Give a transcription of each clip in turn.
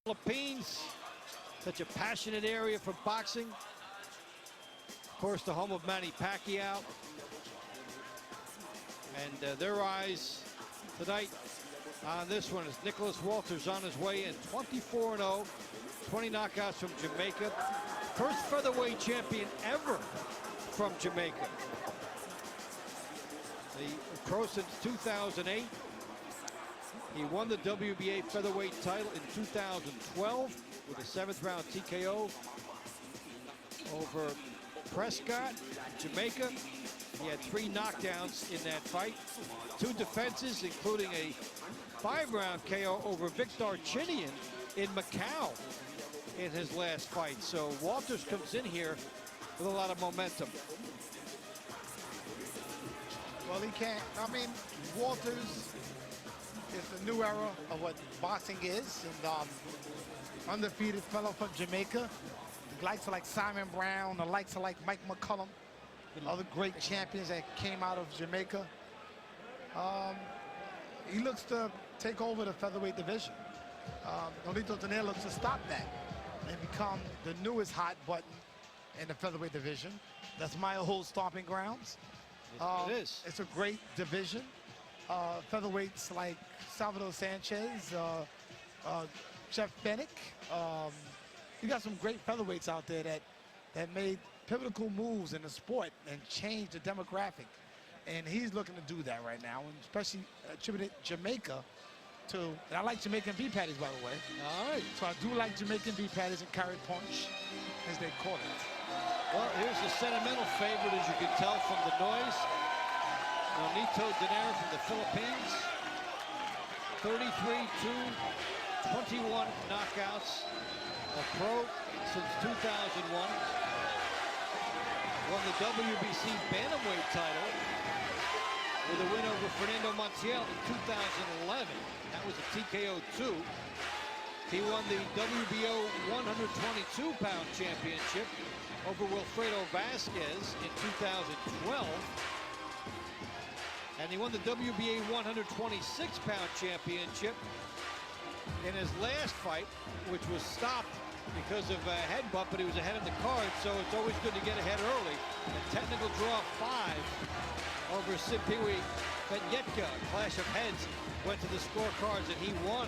Philippines, such a passionate area for boxing. Of course, the home of Manny Pacquiao. And their eyes tonight on this one is Nicholas Walters on his way in 24-0, 20 knockouts from Jamaica. First featherweight champion ever from Jamaica. The pro since 2008. He won the WBA featherweight title in 2012 with a 7th round TKO over Prescott, Jamaica. He had 3 knockdowns in that fight, 2 defenses, including a 5-round KO over Victor Chinian in Macau in his last fight. So Walters comes in here with a lot of momentum. Well, he can't. I mean, Walters is the new era of what boxing is, and undefeated fellow from Jamaica. The likes of like Simon Brown, the likes of like Mike McCullum, other great champions that came out of Jamaica. He looks to take over the featherweight division. NONITO DONAIRE looks to stop that and become the newest hot button in the featherweight division. That's my whole stomping grounds. It is. It's a great division. Featherweights like Salvador Sanchez, Jeff Fennick. You got some great featherweights out there that made pivotal moves in the sport and changed the demographic. And he's looking to do that right now, and especially attributed Jamaica to, and I like Jamaican beef patties, by the way. All right. So I do like Jamaican beef patties and curry punch, as they call it. Well, here's the sentimental favorite, as you can tell from the noise. NONITO DONAIRE from the Philippines. 33-2, 21 knockouts. A pro since 2001. Won the WBC bantamweight title with a win over Fernando Montiel in 2011. That was a TKO 2. He won the WBO 122-pound championship over Wilfredo Vasquez in 2012. And he won the WBA 126-pound championship in his last fight, which was stopped because of a headbutt, but he was ahead of the card, so it's always good to get ahead early. A technical draw 5 over Sipiwi Benyetka. Clash of heads went to the scorecards, and he won.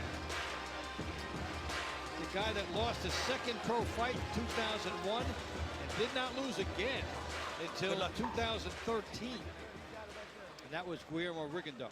The guy that lost his second pro fight in 2001 and did not lose again until 2013. And that was Guillermo Rigondeaux.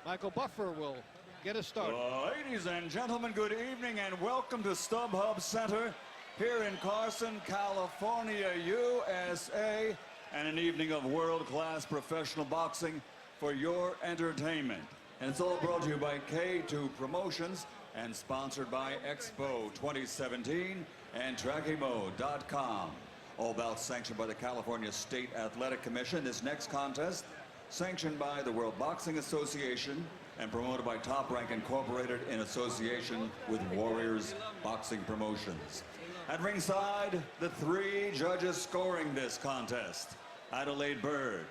Michael Buffer will get us started. Ladies and gentlemen, good evening and welcome to StubHub Center here in Carson, California, USA, and an evening of world-class professional boxing for your entertainment. And it's all brought to you by K2 Promotions and sponsored by Expo 2017 and Trackimo.com. All bouts sanctioned by the California State Athletic Commission. This next contest sanctioned by the World Boxing Association and promoted by Top Rank Incorporated in association with Warriors Boxing Promotions. At ringside, the 3 judges scoring this contest: Adelaide Bird,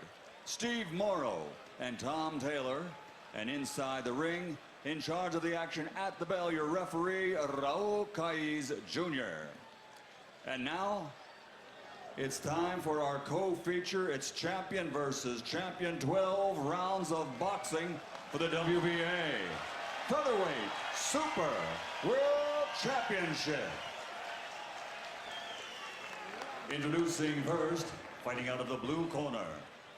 Steve Morrow, and Tom Taylor. And inside the ring, in charge of the action at the bell, your referee, Raul Caiz Jr. And now, it's time for our co-feature. It's champion versus champion, 12 rounds of boxing for the WBA Featherweight Super World Championship. Introducing first, fighting out of the blue corner,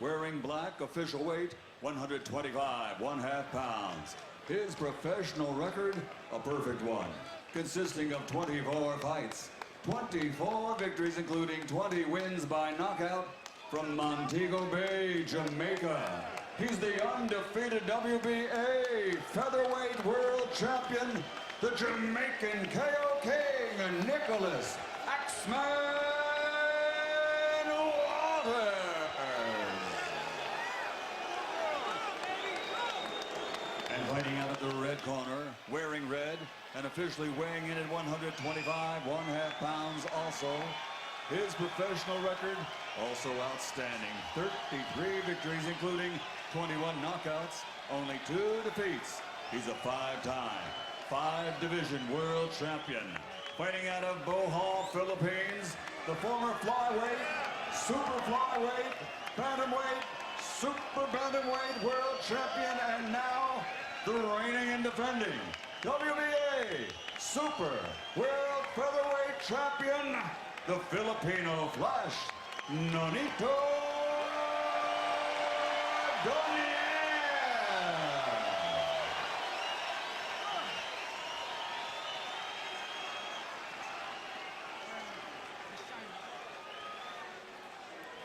wearing black, official weight, 125 1/2 pounds. His professional record, a perfect one, consisting of 24 fights, 24 victories, including 20 wins by knockout from Montego Bay, Jamaica. He's the undefeated WBA Featherweight World Champion, the Jamaican KO King, Nicholas Axman Walters. And fighting out of the red corner, wearing red, and officially weighing in at 125 1/2 pounds also. His professional record, also outstanding. 33 victories, including 21 knockouts, only 2 defeats. He's a 5-time 5-division world champion. Fighting out of Bohol, Philippines, the former flyweight, super flyweight, bantamweight, super bantamweight world champion, and now the reigning and defending WBA super world featherweight champion, the Filipino Flash, NONITO DONAIRE.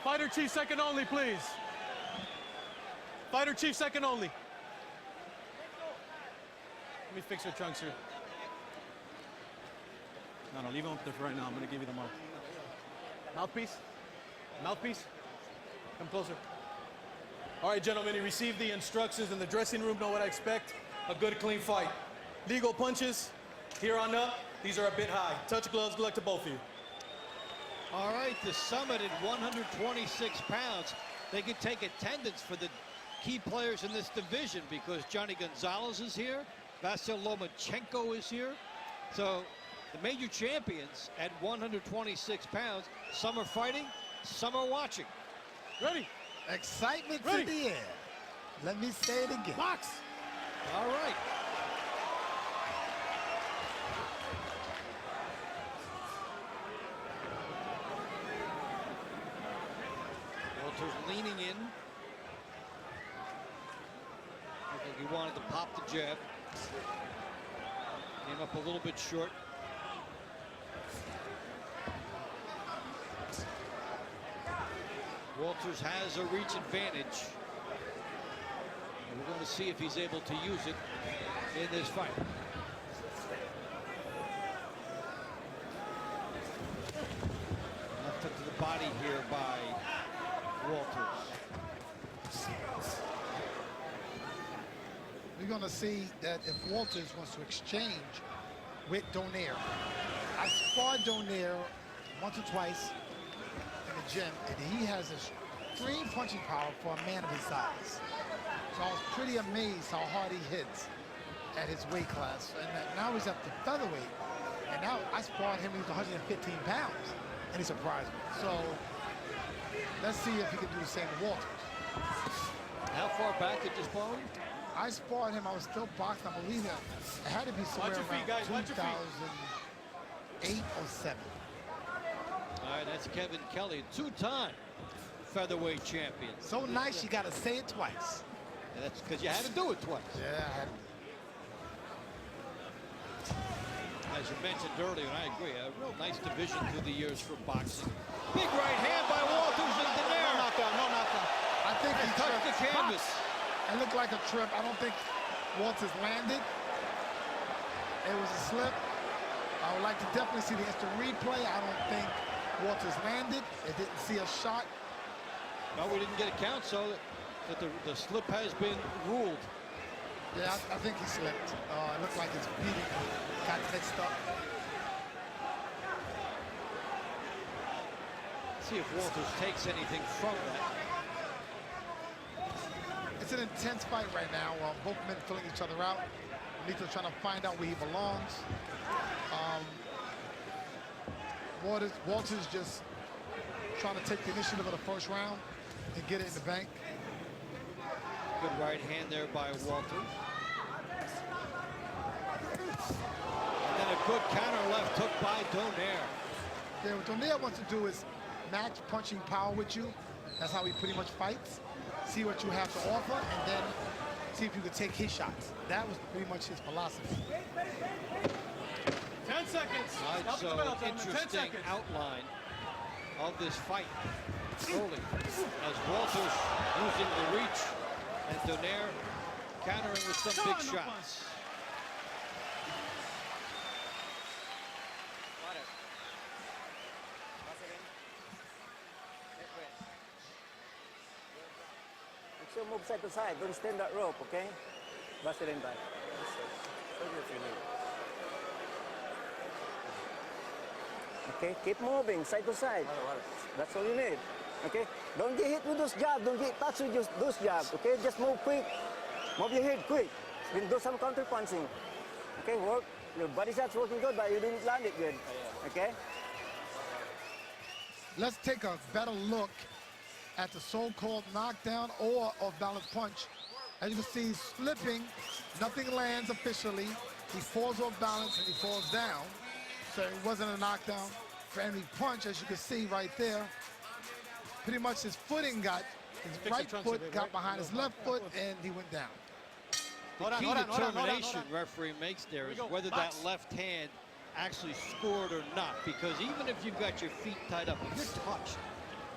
Fighter chief second only, please. Fighter chief second only. Let me fix your trunks here. No, leave them up there for right now. I'm gonna give you the mark. Mouthpiece? Mouthpiece? Come closer. All right, gentlemen, you received the instructions in the dressing room. Know what I expect? A good, clean fight. Legal punches, here on up, these are a bit high. Touch gloves, good luck to both of you. All right, the Summit at 126 pounds. They could take attendance for the key players in this division because Johnny Gonzalez is here, Vasyl Lomachenko is here. So the major champions at 126 pounds, some are fighting, some are watching. Ready? Excitement Ready. to the air. Let me say it again. Box! All right. Walters leaning in. Looked like he wanted to pop the jab. Came up a little bit short. Walters has a reach advantage. And we're going to see if he's able to use it in this fight. Left hook to the body here by Walters. We're going to see that if Walters wants to exchange with Donaire. I sparred Donaire once or twice in the gym, and he has extreme punching power for a man of his size. So I was pretty amazed how hard he hits at his weight class. And now he's up to featherweight. And now I sparred him, he was 115 pounds, and he surprised me. So let's see if he can do the same with Walters. How far back did you spar him? I sparred him, I was still boxing, I believe it had to be somewhere Watch your feet, around guys, watch your feet. 2008 or 7. All right, that's Kevin Kelly, two-time featherweight champion. So nice, you gotta say it twice. And that's because you had to do it twice. Yeah, I had to. As you mentioned earlier, and I agree, a real nice division through the years for boxing. Big right hand by Walters and Donaire. No knockdown, no knockdown. I think he Touched the tripped. canvas. It looked like a trip. I don't think Walters landed. It was a slip. I would like to definitely see the instant replay. I don't think Walters landed. It didn't see a shot. No, we didn't get a count, so that the slip has been ruled. Yeah, I think he slipped. It looked like his beating got mixed up. See if Walters takes anything from that. It's an intense fight right now. Both men filling each other out. NONITO trying to find out where he belongs. Walters just trying to take the initiative of the first round and get it in the bank. Good right hand there by Walters. And then a good counter left hook by Donaire. Yeah, what Donaire wants to do is match punching power with you. That's how he pretty much fights. See what you have to offer, and then see if you can take his shots. That was pretty much his philosophy. 10 seconds. All right, Stop so the bell, gentlemen. 10 interesting seconds. outline of this fight early as Walters using the reach and Donaire countering with some big shots. So move side to side. Don't stand that rope, okay? Vaseline back. Okay, keep moving side to side. That's all you need. Okay? Don't get hit with those jabs. Don't get touched with those jabs. Okay? Just move quick. Move your head quick. Then do some counter punching. Okay, work. Your body shot's working good, but you didn't land it good. Okay? Let's take a better look at the so-called knockdown or off-balance punch. As you can see, he's slipping. Nothing lands officially. He falls off balance and he falls down. So it wasn't a knockdown for any punch, as you can see right there. Pretty much his footing got, his right foot got behind his left foot and he went down. The key determination referee makes there is whether that left hand actually scored or not. Because even if you've got your feet tied up, if you're touched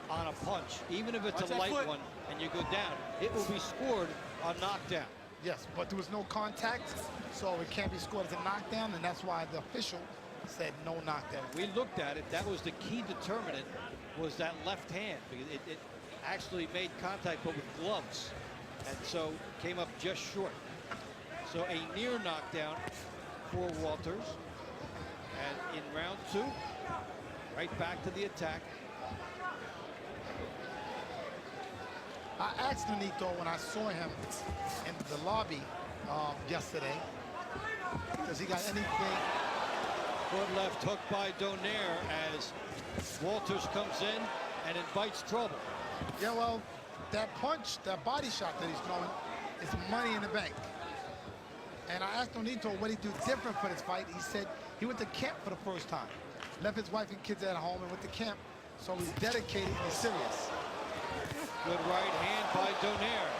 on a punch, even if it's a light one and you go down, it will be scored a knockdown. Yes, but there was no contact, so it can't be scored as a knockdown, and that's why the official said no knockdown. We looked at it. That was the key determinant, was that left hand. Because it actually made contact, but with gloves. And so came up just short. So a near knockdown for Walters. And in round 2, right back to the attack. I asked NONITO when I saw him in the lobby yesterday, does he got anything? Good left hook by Donaire as Walters comes in and invites trouble. Yeah, well, that punch, that body shot that he's throwing is money in the bank. And I asked NONITO what he'd do different for this fight. He said he went to camp for the first time. Left his wife and kids at home and went to camp. So he's dedicated and he's serious. Good right hand by Donaire.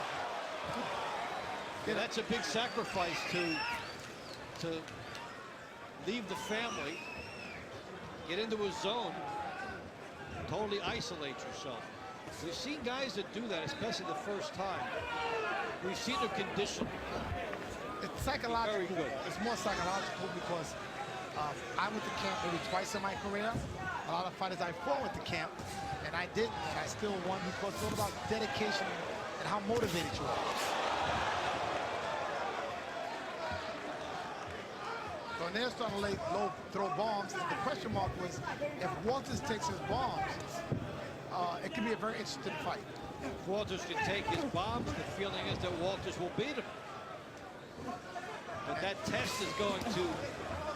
Yeah, that's a big sacrifice to leave the family, get into a zone, totally isolate yourself. We've seen guys that do that, especially the first time. We've seen the condition. It's psychological. Very good. It's more psychological because I went to camp maybe twice in my career. A lot of fighters I fought went to camp, and I didn't, and I still won because it's all about dedication and how motivated you are. Donaire's starting to lay low, throw bombs. The question mark was if Walters takes his bombs, it could be a very interesting fight. If Walters can take his bombs, the feeling is that Walters will beat him. But that test is going to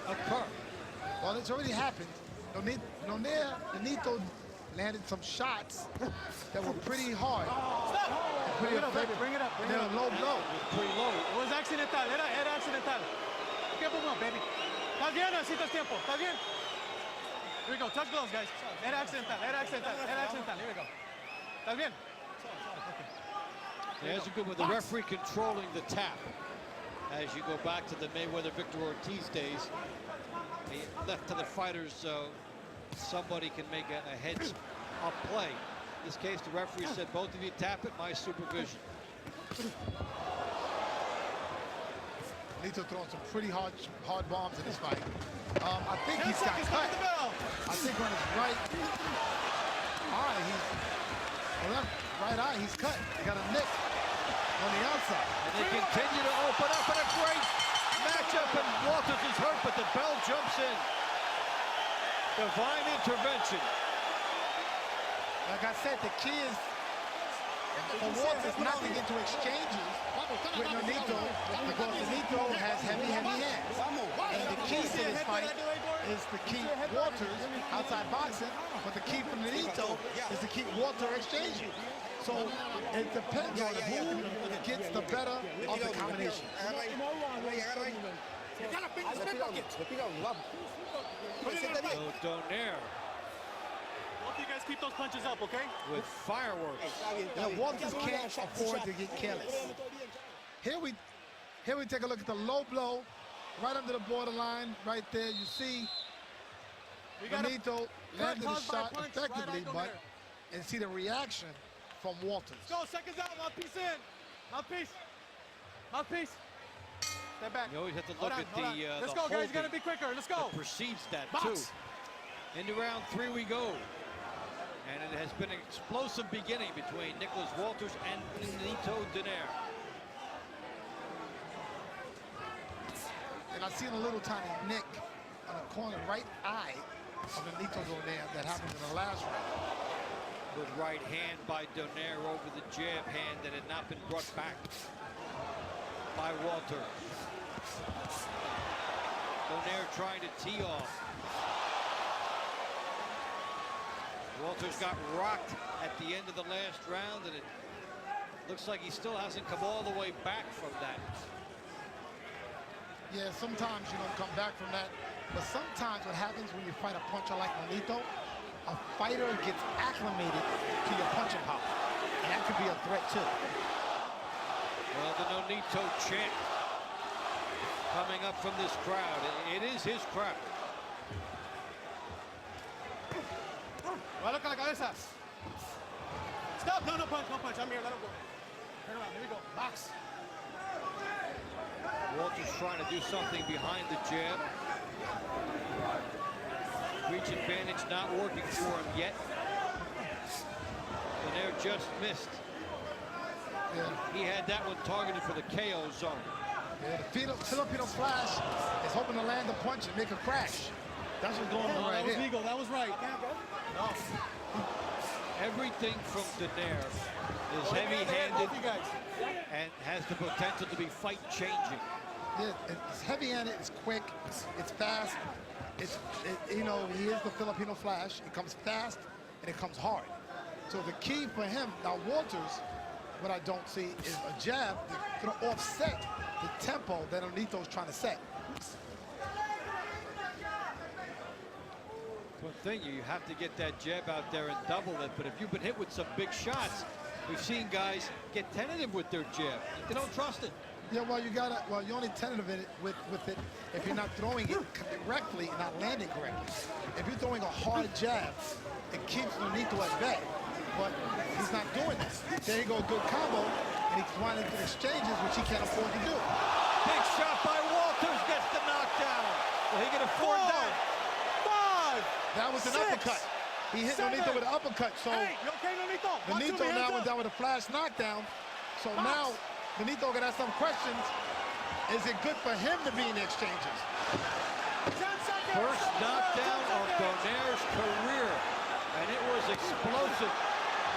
occur. Well, it's already happened. NONITO landed some shots that were pretty hard. Pretty effective. Bring it up. They're a low blow. Pretty low. It was accidental. Era accidental. Tiempo more, baby. Estás bien, necesitas tiempo. Estás bien. Here we go. Touch gloves, guys. Era accidental. Era accidental. Era accidental. Here we go. Estás bien. There's a good one. The referee controlling the tap. As you go back to the Mayweather-Victor Ortiz days, left to the fighters, somebody can make a heads-up play. In this case, the referee said, both of you tap it, my supervision. NONITO throwing some pretty hard bombs in this fight. I think he's got cut. I think on his right eye, right eye, he's cut. He got a nick on the outside. And they continue to open up in a great matchup, and Walters is hurt, but the bell jumps in. Divine intervention. Like I said, the key is for Walters not to get into exchanges with NONITO because NONITO has heavy hands. And the key to this fight is to keep Walters outside boxing, but the key for NONITO is to keep Walter exchanging. So it depends on who gets the better of the combination. So Donaire Both you guys keep those punches up, okay? with fireworks. You know, Walters can't afford to get careless. Here we take a look at the low blow, right under the borderline, right there. You see NONITO landed the shot effectively, and see the reaction from Walters. Let's go, seconds out, mouthpiece in. Mouthpiece. Mouthpiece. Step back. You always have to look at the Let's the go, guys. holding Gotta be quicker. Let's go. that precedes that, Box. too. Into round 3 we go. And it has been an explosive beginning between Nicholas Walters and NONITO Donaire. And I seen a little tiny nick on the corner right eye of NONITO Donaire that happened in the last round. Good right hand by Donaire over the jab hand that had not been brought back by Walters. Donaire trying to tee off. Walters got rocked at the end of the last round, and it looks like he still hasn't come all the way back from that. Yeah, sometimes you don't come back from that. But sometimes what happens when you fight a puncher like Nonito, a fighter gets acclimated to your punching power. And that could be a threat too. Well, the Nonito chant coming up from this crowd. It is his crowd. Vale con la cabeza. Stop. No punch. I'm here. Let him go. Turn around. Here we go. Box. Walters trying to do something behind the jab. Reach advantage not working for him yet. Donaire just missed. Yeah. He had that one targeted for the KO zone. Yeah, the Filipino Flash is hoping to land a punch and make a crash. That's what's going on right That was here. legal. That was right. No. Everything from Donaire is heavy-handed and has the potential to be fight-changing. Yeah, it's heavy-handed, it's quick, it's fast. You know, he is the Filipino Flash. It comes fast and it comes hard. So the key for him, now Walters, what I don't see is a jab that's going to offset the tempo that Nonito's trying to set. One thing, you have to get that jab out there and double it, but if you've been hit with some big shots, we've seen guys get tentative with their jab. They don't trust it. Yeah, well, you're only tentative in it with it if you're not throwing it correctly and not landing correctly. If you're throwing a hard jab, it keeps Nonito at bay. But he's not doing that. There you go, good combo, and he's trying to get exchanges, which he can't afford to do. Big shot by Walters, gets the knockdown. Will he can afford that? 5. That was an 6, uppercut. He hit 7. Nonito with an uppercut, so Hey, you okay, Nonito? Nonito now went down with a flash knockdown. So now Nonito gonna have some questions. Is it good for him to be in the exchanges? 10 seconds. First knockdown of Donaire's career, and it was explosive,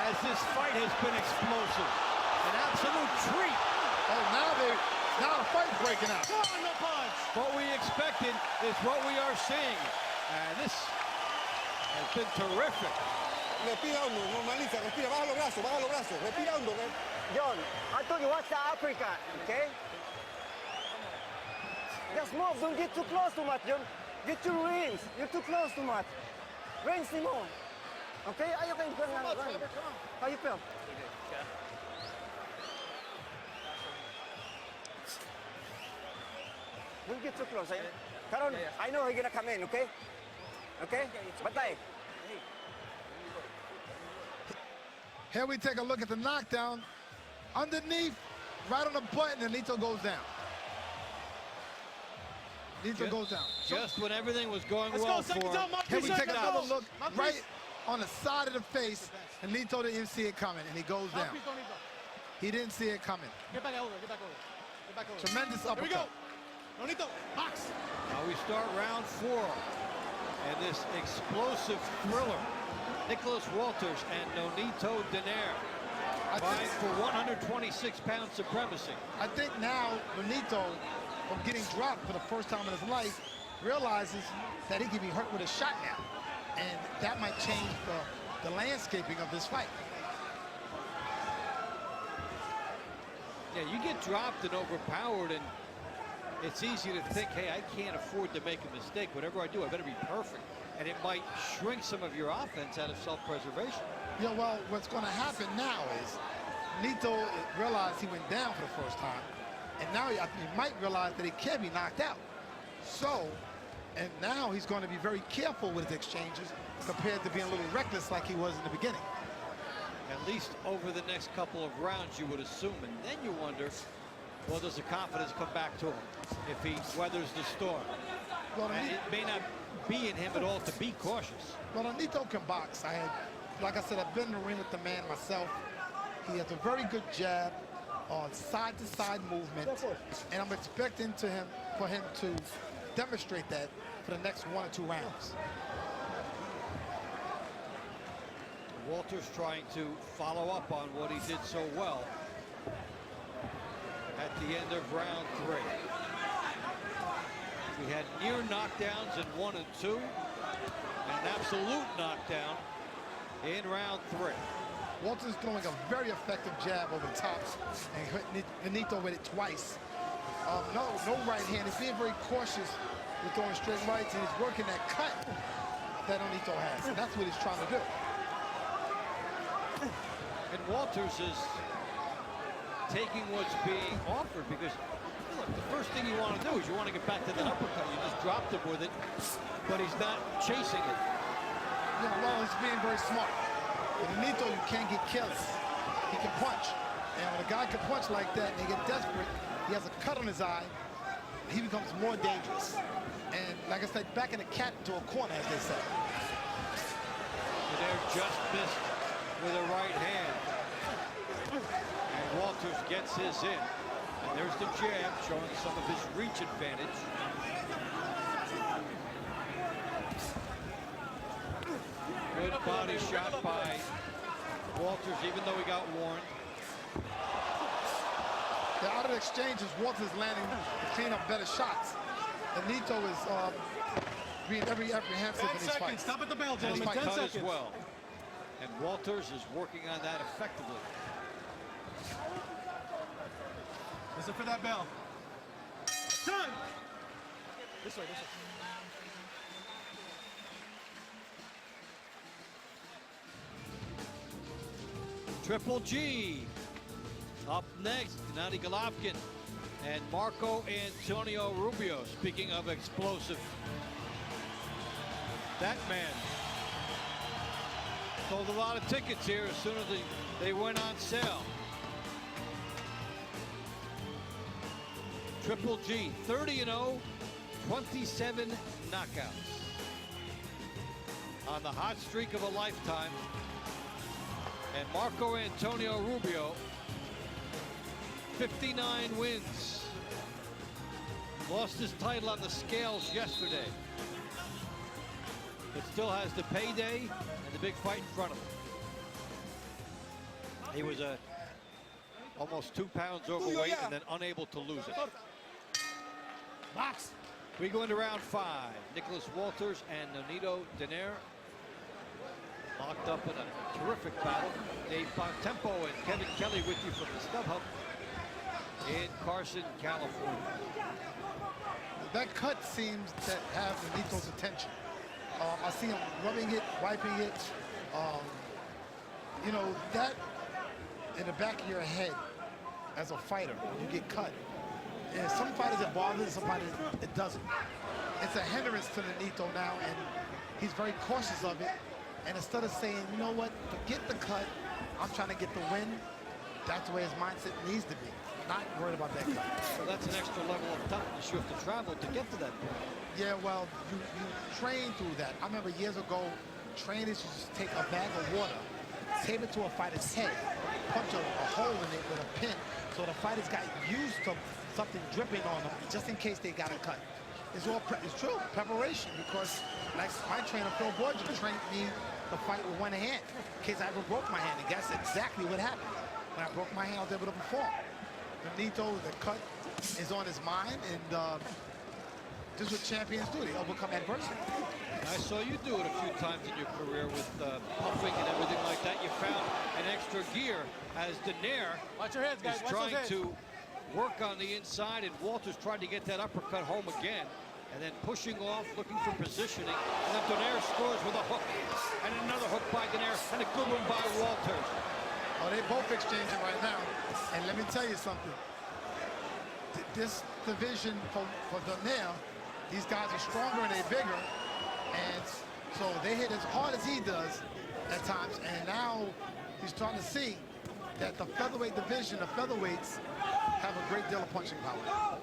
as this fight has been explosive. An absolute treat. Oh, now the fight's breaking out. Come on, no punch. What we expected is what we are seeing, and this has been terrific. Respira hondo, normaliza, respira, baja los brazos, respira hondo. John, I told you, watch the Africa, okay? Just move, don't get too close too much, John. Get your rings. You're too close too much. Rings, Simon. Okay? Ayaw kayong run. How you feel? Don't get too close, eh? Karon, I know he's gonna come in, okay? Okay? Batay. Here we take a look at the knockdown. Underneath, right on the button, and Nonito goes down. Nonito goes down. Just when everything was going Let's well go, seconds for out, Mark. Here we take Let's another go. look Mouthpiece. right on the side of the face, and Nonito didn't see it coming, and he goes down. Mouthpiece, Nonito. He didn't see it coming. Get back over. Get back over. Get back over. Tremendous Here we go. uppercut. Nonito, box. Now we start round 4, and this explosive thriller. Nicholas Walters and Nonito Donaire vying for 126-pound supremacy. I think now Nonito, from getting dropped for the first time in his life, realizes that he can be hurt with a shot now. And that might change the landscaping of this fight. Yeah, you get dropped and overpowered, and it's easy to think, hey, I can't afford to make a mistake. Whatever I do, I better be perfect. And it might shrink some of your offense out of self-preservation. Yeah, well, what's going to happen now is Nonito realized he went down for the first time, and now he might realize that he can be knocked out. So, and now he's going to be very careful with his exchanges compared to being a little reckless like he was in the beginning. At least over the next couple of rounds, you would assume. And then you wonder, well, does the confidence come back to him if he weathers the storm? Well, And it may not be in him at all to be cautious. Well, Nonito can box. Like I said, I've been in the ring with the man myself. He has a very good jab on side-to-side movement, and I'm expecting for him to demonstrate that for the next 1 or 2 rounds. Walters trying to follow up on what he did so well at the end of round 3. We had near knockdowns in 1 and 2, and an absolute knockdown in round 3. Walters throwing a very effective jab over the top, and hit NONITO with it twice. No right hand. He's being very cautious with throwing straight rights, and he's working that cut that NONITO has, and that's what he's trying to do. And Walters is taking what's being offered because, look, the first thing you want to do is you want to get back to that uppercut. You just dropped him with it, but he's not chasing it. Yeah, well, he's being very smart. With NONITO, you can't get careless. He can punch. And when a guy can punch like that and they get desperate, he has a cut on his eye, he becomes more dangerous. And like I said, backing a cat into a corner, as they say. Donaire just missed with a right hand. And Walters gets his in. And there's the jab showing some of his reach advantage. Good body shot by Walters, even though he got warned. The out of the exchanges, Walters landing to clean up better shots. NONITO is being every apprehensive in these fights. Stop at the bell, And gentlemen. he 10 cut seconds. as well. And Walters is working on that effectively. Listen for that bell. Time! This way, this way. Triple G. Up next, Gennady Golovkin and Marco Antonio Rubio. Speaking of explosive, that man sold a lot of tickets here as soon as they went on sale. Triple G, 30-0, 27 knockouts. On the hot streak of a lifetime. And Marco Antonio Rubio, 59 wins. Lost his title on the scales yesterday, but still has the payday and the big fight in front of him. He was almost 2 pounds overweight and then unable to lose it. Box. We go into round 5. Nicholas Walters and NONITO Donaire locked up in a terrific battle. Dave Bontempo and Kevin Kelly with you from the StubHub in Carson, California. That cut seems to have NONITO's attention. I see him rubbing it, wiping it. You know, that in the back of your head as a fighter, you get cut. And some fighters it bothers, some fighters it doesn't. It's a hindrance to NONITO now, and he's very cautious of it. And instead of saying, you know what, forget the cut, I'm trying to get the win, that's the way his mindset needs to be. Not worried about that cut. So that's an extra level of toughness you have to travel to get to that point. Yeah, well, you train through that. I remember years ago, trainers used to take a bag of water, tape it to a fighter's head, punch a hole in it with a pin, so the fighters got used to something dripping on them, just in case they got a cut. It's true, preparation, because like my trainer, Phil Borgia, trained me to fight with one hand, in case I ever broke my hand, and that's exactly what happened. When I broke my hand, I was able to perform. NONITO, the cut is on his mind, and this is what champions do. They overcome adversity. I saw you do it a few times in your career with puffing and everything like that. You found an extra gear as Donaire Watch your heads, guys. is Watch trying those heads. to work on the inside, and Walters tried to get that uppercut home again, and then pushing off, looking for positioning, and then Donaire scores with a hook, and another hook by Donaire, and a good one by Walters. Oh, they both exchanging right now. And let me tell you something. This division for Donaire, these guys are stronger and they're bigger. And so they hit as hard as he does at times. And now he's starting to see that the featherweight division, the featherweights, have a great deal of punching power.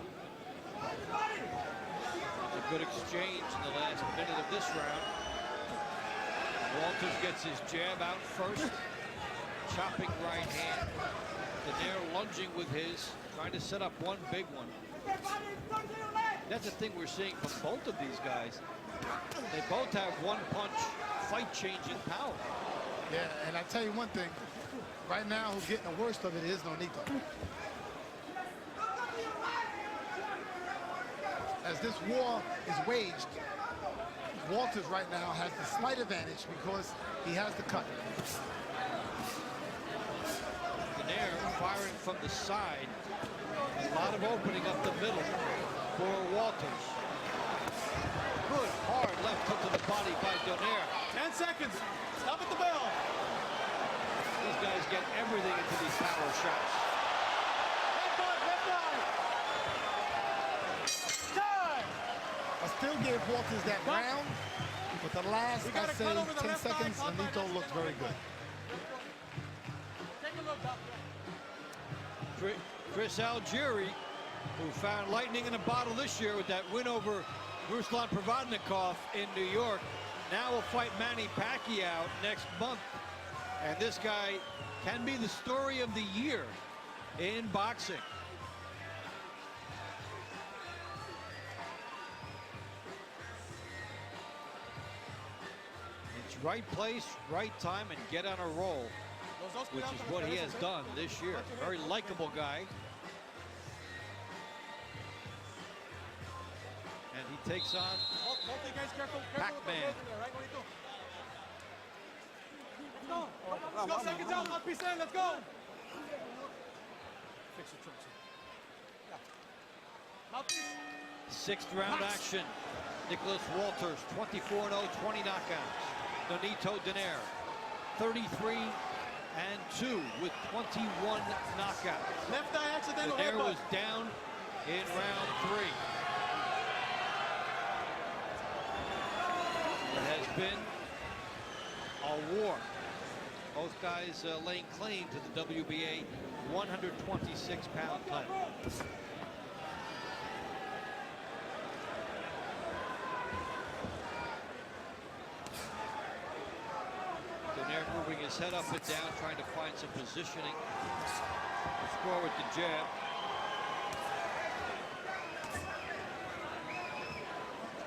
A good exchange in the last minute of this round. Walters gets his jab out first. Chopping right hand. Donaire lunging with his, trying to set up one big one. That's the thing we're seeing from both of these guys. They both have one punch, fight-changing power. Yeah, and I tell you one thing. Right now, who's getting the worst of it is NONITO. as this war is waged, Walters right now has the slight advantage because he has the cut. Donaire firing from the side. A lot of opening up the middle for Walters. Good hard left hook to the body by Donaire. 10 seconds. Stop at the bell. These guys get everything into these power shots. Left eye. Time. I still give Walters that round, but the last, We got I a say, cut over the 10 left eye, seconds, caught by Nonito left looks eye. very good. Take a look, doctor. Chris Algieri, who found lightning in a bottle this year with that win over Ruslan Provodnikov in New York, now will fight Manny Pacquiao next month. And this guy can be the story of the year in boxing. It's right place, right time, and get on a roll, which is what he has done this year. Very likable guy. And he takes on Pac-Man. Let's go, seconds out, mouthpiece in, let's go. Fix your trunks. Mouthpiece. Sixth round action. Nicholas Walters, 24-0, 20 knockouts. Nonito Donaire, 33-2 with 21 knockouts. Left eye accidental Donaire headbutt. was down in round 3. It has been a war. Both guys laying claim to the WBA 126-pound title. Donaire moving his head up and down, trying to find some positioning to score with the jab.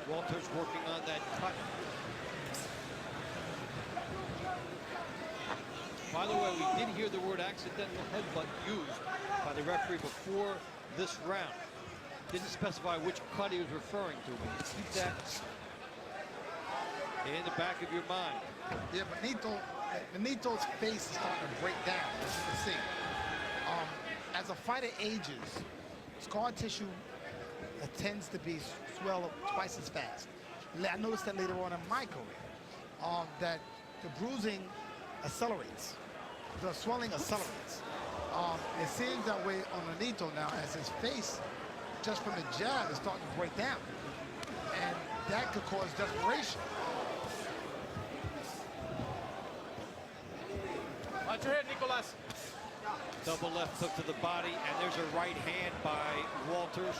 Walters working on that cut. By the way, we did hear the word accidental headbutt used by the referee before this round. Didn't specify which cut he was referring to, but you keep that in the back of your mind. Yeah, Benito's face is starting to break down, as you can see. As a fighter ages, scar tissue tends to be swell up twice as fast. I noticed that later on in my career, that the bruising accelerates. The swelling accelerates. It seems that way on Nonito now, as his face, just from the jab, is starting to break down. And that could cause desperation. Watch your head, Nicolas. Double left hook to the body, and there's a right hand by Walters.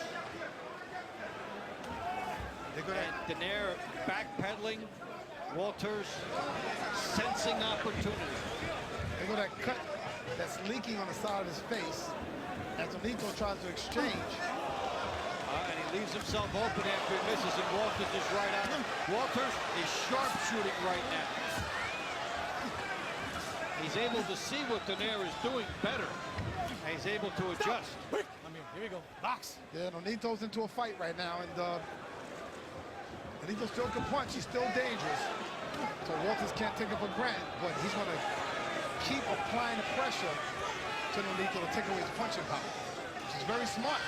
And Donaire backpedaling. Walters sensing opportunity. They go that cut that's leaking on the side of his face as Nonito tries to exchange. And he leaves himself open after he misses, and Walters is right on him. Walters is sharpshooting right now. He's able to see what Donaire is doing better, and he's able to adjust. I'm here. Here we go. Box. Yeah, Nonito's into a fight right now, and Nonito still can punch. He's still dangerous. So Walters can't take it for granted, but he's going to keep applying the pressure to Nonito to take away his punching power, which is very smart.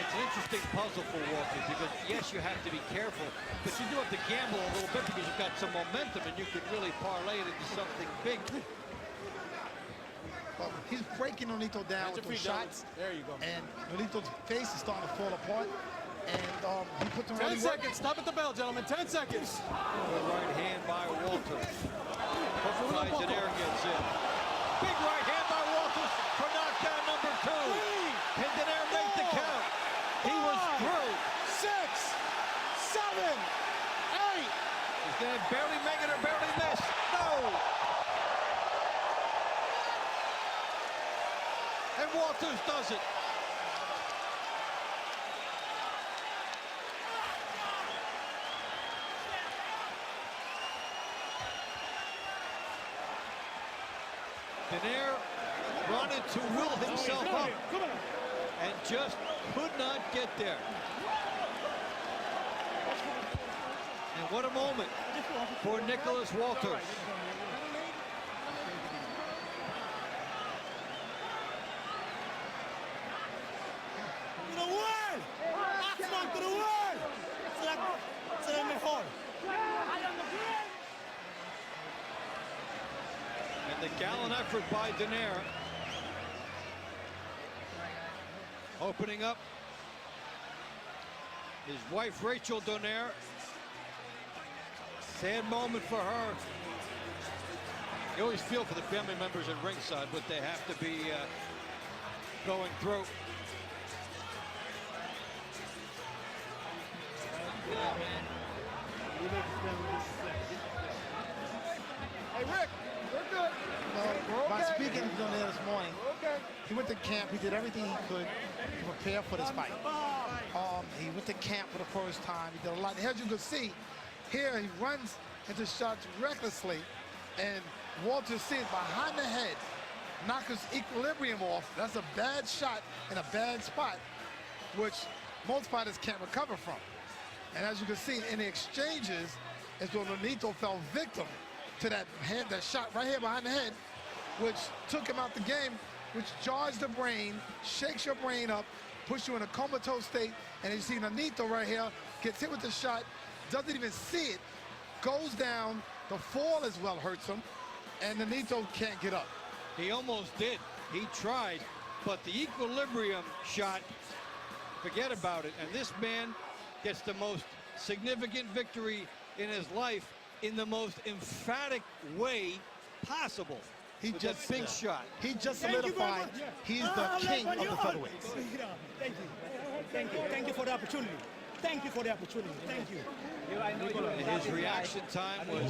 It's an interesting puzzle for Walters because, yes, you have to be careful, but you do have to gamble a little bit because you've got some momentum and you can really parlay it into something big. But he's breaking Nonito down with those shots. There you go. And Nonito's face is starting to fall apart. And he puts him 10 seconds. Stop at the bell, gentlemen. 10 seconds. Good right hand by Walters. Donaire gets in. Big right hand by Walters for knockdown number 2. Can Donaire make the count? He was through. 6, 7, 8. He's going to barely make it or barely miss. No! And Walters does it. Donaire wanted to will himself up and just could not get there. And what a moment for Nicholas Walters. ¡To the world! ¡Axman, to the world! ¡Se el mejor! And the gallant effort by Donaire. Opening up his wife, Rachel Donaire. Sad moment for her. You always feel for the family members at ringside what they have to be going through. Hey, Rick, we're good. Well, by speaking to Donaire this morning, he went to camp. He did everything he could to prepare for this fight. He went to camp for the first time. He did a lot. As you can see, here he runs into shots recklessly, and Walters sees behind the head, knock his equilibrium off. That's a bad shot in a bad spot, which most fighters can't recover from. And as you can see in the exchanges, as though NONITO fell victim to that shot right here behind the head, which took him out the game, which jars the brain, shakes your brain up, puts you in a comatose state, and you see NONITO right here gets hit with the shot, doesn't even see it, goes down, the fall as well hurts him, and NONITO can't get up. He almost did. He tried, but the equilibrium shot, forget about it. And this man gets the most significant victory in his life in the most emphatic way possible. He with just that big shot. He just solidified he's the king of the featherweights. Thank you. Thank you. Thank you for the opportunity. Thank you for the opportunity. Thank you. His reaction time was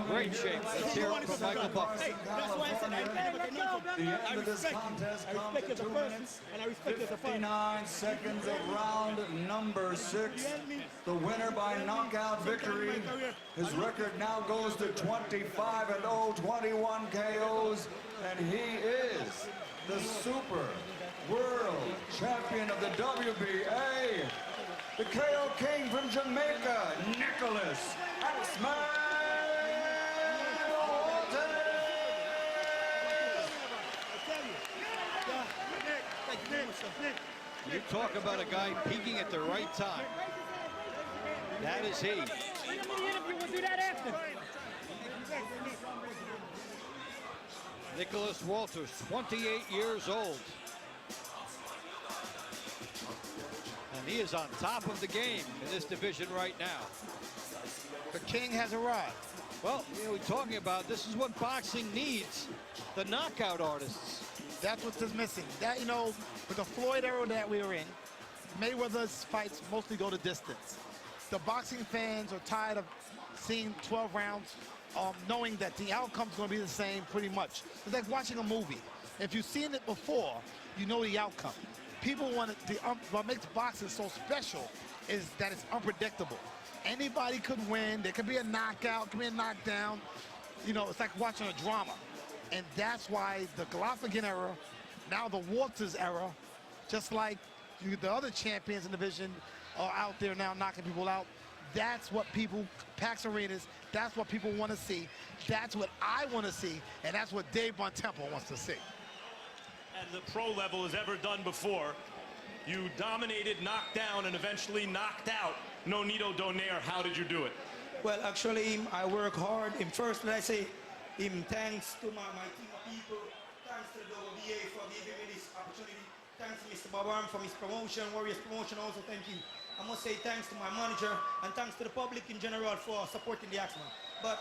great shape. Let's hear it from Michael Buck. Hey, that's why I said I respect contest you. I respect you as a person, and I respect you as a fighter. 59 seconds of round number 6. The winner by knockout victory. His record now goes to 25-0, 21 KOs, and he is the Super World Champion of the WBA. The KO King from Jamaica, Nicholas Axman Walters. You talk about a guy peaking at the right time. That is he. Nicholas Walters, 28 years old. And he is on top of the game in this division right now. The king has arrived. Well, we're talking about this is what boxing needs, the knockout artists. That's what's missing. That, you know, with the Floyd era that we were in, Mayweather's fights mostly go to distance. The boxing fans are tired of seeing 12 rounds, knowing that the outcome's going to be the same pretty much. It's like watching a movie. If you've seen it before, you know the outcome. People want it, what makes boxing so special is that it's unpredictable. Anybody could win. There could be a knockout, could be a knockdown. You know, it's like watching a drama. And that's why the Galapagos era, now the Walters era, just like the other champions in the division are out there now knocking people out. That's what people, Pax Arenas, that's what people want to see. That's what I want to see. And that's what Dave Bontempo wants to see. At the pro level as ever done before. You dominated, knocked down, and eventually knocked out NONITO Donaire. How did you do it? Well, actually, I work hard. First, let I say, thanks to my team of people, thanks to the WBA for giving me this opportunity, thanks to Mr. Babarm for his promotion, Warriors promotion also, thank you. I must say thanks to my manager, and thanks to the public in general for supporting the Axman. But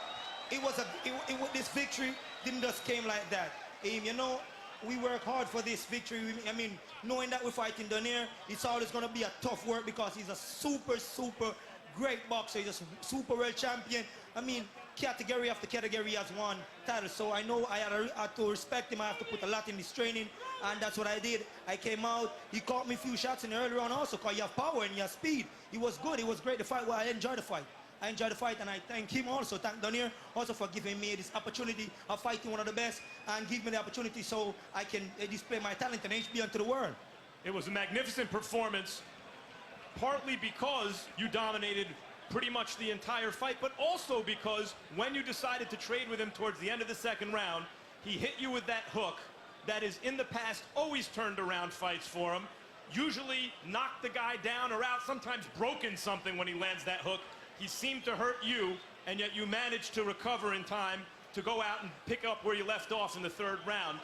this victory didn't just came like that. You know, we work hard for this victory. I mean, knowing that we're fighting Donaire, it's always going to be a tough work because he's a super great boxer. He's a super world champion. I mean, category after category has won titles. So I know I had to respect him. I have to put a lot in his training, and that's what I did. I came out. He caught me a few shots in the early round also because you have power and you have speed. It was good. It was great to fight. Well, I enjoyed the fight. I enjoyed the fight, and I thank him also, thank Donaire also for giving me this opportunity of fighting one of the best and give me the opportunity so I can display my talent and HB onto the world. It was a magnificent performance, partly because you dominated pretty much the entire fight, but also because when you decided to trade with him towards the end of the second round, he hit you with that hook that is in the past always turned around fights for him, usually knocked the guy down or out, sometimes broken something when he lands that hook. He seemed to hurt you, and yet you managed to recover in time to go out and pick up where you left off in the third round.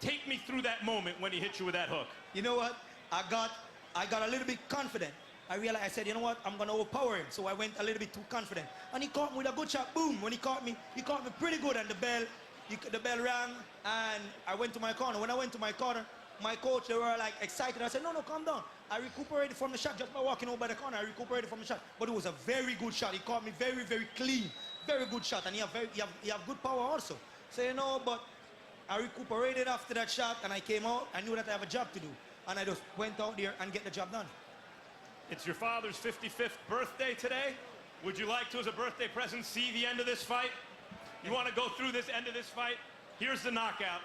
Take me through that moment when he hit you with that hook. You know what? I got a little bit confident. I realized, I said, you know what? I'm going to overpower him. So I went a little bit too confident. And he caught me with a good shot. Boom. When he caught me pretty good. And the bell rang. And I went to my corner. When I went to my corner, my coach, they were like excited. I said, no, calm down. I recuperated from the shot just by walking over the corner. I recuperated from the shot. But it was a very good shot. He caught me very, very clean. Very good shot. And he have good power also. So, you know, but I recuperated after that shot. And I came out. I knew that I have a job to do. And I just went out there and get the job done. It's your father's 55th birthday today. Would you like to, as a birthday present, see the end of this fight? You want to go through this end of this fight? Here's the knockout.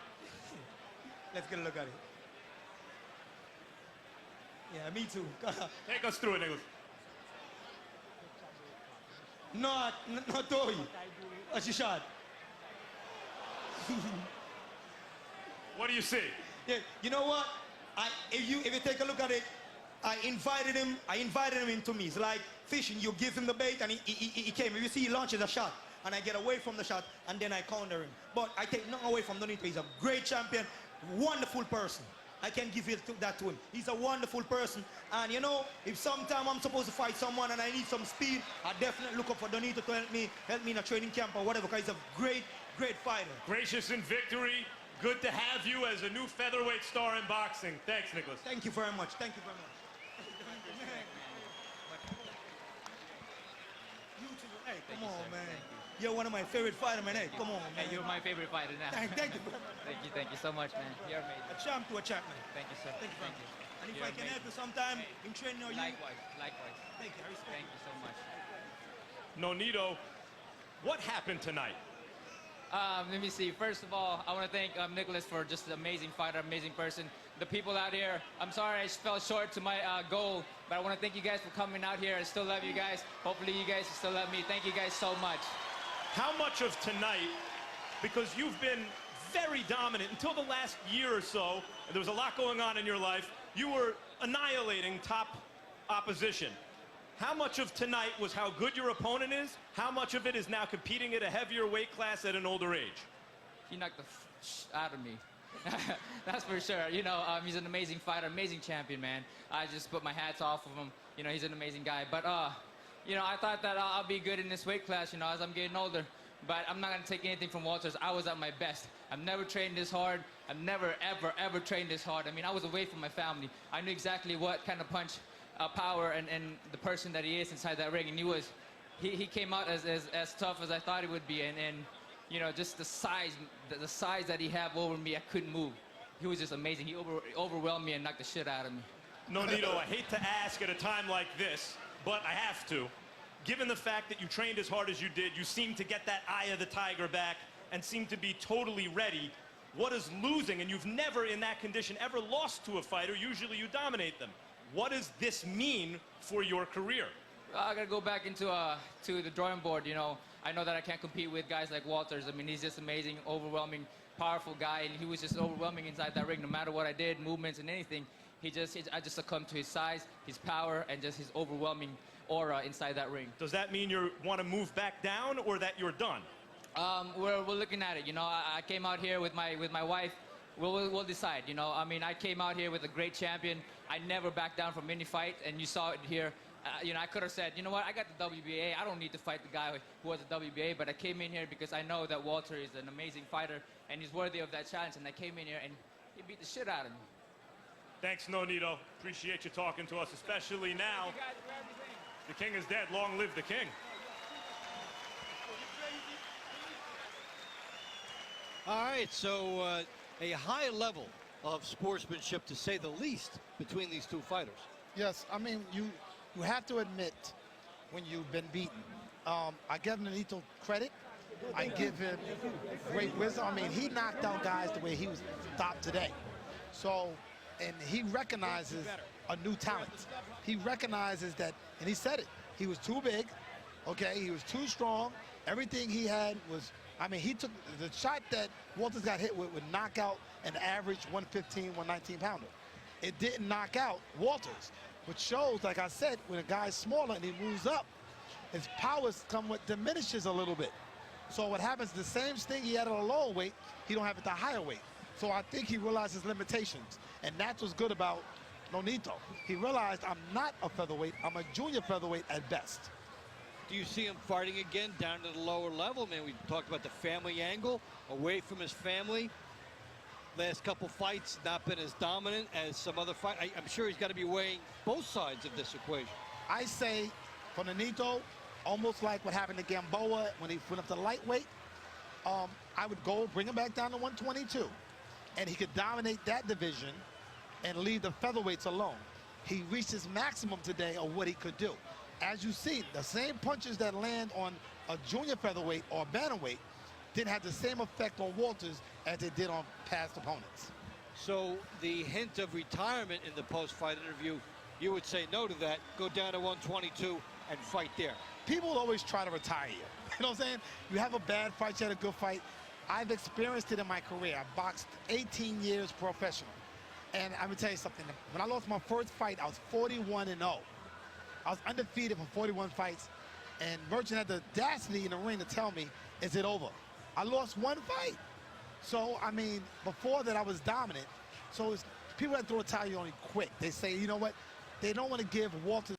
Let's get a look at it. Yeah, me too. Take us through it, Nicholas. Not Toy. What's your shot? What do you see? Yeah, you know what? If you take a look at it, I invited him into me. It's like fishing. You give him the bait and he came. If you see, he launches a shot and I get away from the shot and then I counter him. But I take nothing away from NONITO. He's a great champion, wonderful person. I can give that to him. He's a wonderful person. And you know, if sometime I'm supposed to fight someone and I need some speed, I definitely look up for NONITO to help me in a training camp or whatever, because he's a great fighter. Gracious in victory. Good to have you as a new featherweight star in boxing. Thanks, Nicholas. Thank you very much. Thank you very much. You too. Hey, come on, man. You're one of my favorite fighters, man. Hey, come on, man. Hey, you're my favorite fighter now. Thank you. Thank you so much, man. You're amazing. A champ to a champ, man. Thank you, sir. Thank you very much. And if You're I can amazing. help you sometime in training or you... Likewise. Thank you. I respect Thank you so much. NONITO, what happened tonight? Let me see. First of all, I want to thank Nicholas for just an amazing fighter, amazing person. The people out here, I'm sorry I fell short to my goal, but I want to thank you guys for coming out here. I still love you guys. Hopefully you guys still love me. Thank you guys so much. How much of tonight, because you've been very dominant until the last year or so, and there was a lot going on in your life, you were annihilating top opposition. How much of tonight was how good your opponent is? How much of it is now competing at a heavier weight class at an older age? He knocked the out of me. That's for sure. You know, he's an amazing fighter, amazing champion, man. I just put my hats off of him. You know, he's an amazing guy. But, you know, I thought that I'll be good in this weight class, you know, as I'm getting older. But I'm not going to take anything from Walters. I was at my best. I've never trained this hard. I've never, ever trained this hard. I mean, I was away from my family. I knew exactly what kind of punch, power, and the person that he is inside that ring. And he came out as tough as I thought he would be. And you know, just the size that he had over me, I couldn't move. He was just amazing. He overwhelmed me and knocked the shit out of me. NONITO, I hate to ask at a time like this, but I have to. Given the fact that you trained as hard as you did, you seem to get that eye of the tiger back and seem to be totally ready. What does losing, and you've never in that condition ever lost to a fighter, usually you dominate them. What does this mean for your career? I gotta go back into to the drawing board. You know, I know that I can't compete with guys like Walters. I mean, he's just amazing, overwhelming, powerful guy, and he was just overwhelming inside that ring. No matter what I did, movements and anything, I just succumbed to his size, his power, and just his overwhelming aura inside that ring. Does that mean you want to move back down, or that you're done? We're looking at it. You know, I came out here with my wife. We'll decide. You know, I mean, I came out here with a great champion. I never backed down from any fight, and you saw it here. You know, I could have said, you know what, I got the WBA. I don't need to fight the guy who was the WBA, but I came in here because I know that Walter is an amazing fighter, and he's worthy of that challenge, and I came in here, and he beat the shit out of me. Thanks, NONITO. Appreciate you talking to us, especially now. Thank you guys for everything. The king is dead. Long live the king. All right, so a high level of sportsmanship, to say the least, between these two fighters. Yes, I mean, you have to admit when you've been beaten. I give NONITO credit. I give him great wisdom. I mean, he knocked out guys the way he was stopped today. So, and he recognizes a new talent. He recognizes that, and he said it. He was too big, okay? He was too strong. Everything he had was, I mean, he took the shot that Walters got hit with would knock out an average 115, 119 pounder. It didn't knock out Walters, which shows, like I said, when a guy's smaller and he moves up, his power somewhat diminishes a little bit. So what happens, the same thing he had at a lower weight, he don't have at the higher weight. So I think he realized his limitations, and that's what's good about Nonito. He realized, I'm not a featherweight, I'm a junior featherweight at best. Do you see him fighting again down to the lower level? Man, we talked about the family angle, away from his family. Last couple fights not been as dominant as some other fight. I'm sure he's got to be weighing both sides of this equation. I say for Nonito, almost like what happened to Gamboa when he went up to lightweight, I would go bring him back down to 122, and he could dominate that division and leave the featherweights alone. He reached his maximum today of what he could do. As you see, the same punches that land on a junior featherweight or bantamweight didn't have the same effect on Walters as they did on past opponents. So the hint of retirement in the post-fight interview, you would say no to that, go down to 122 and fight there. People always try to retire you. You know what I'm saying? You have a bad fight, you had a good fight. I've experienced it in my career. I boxed 18 years professional. And I'm gonna tell you something. When I lost my first fight, I was 41-0. I was undefeated for 41 fights, and Merchant had the audacity in the ring to tell me, is it over? I lost one fight. So, I mean, before that, I was dominant. So people that throw a towel on you quick. They say, you know what? They don't want to give Walters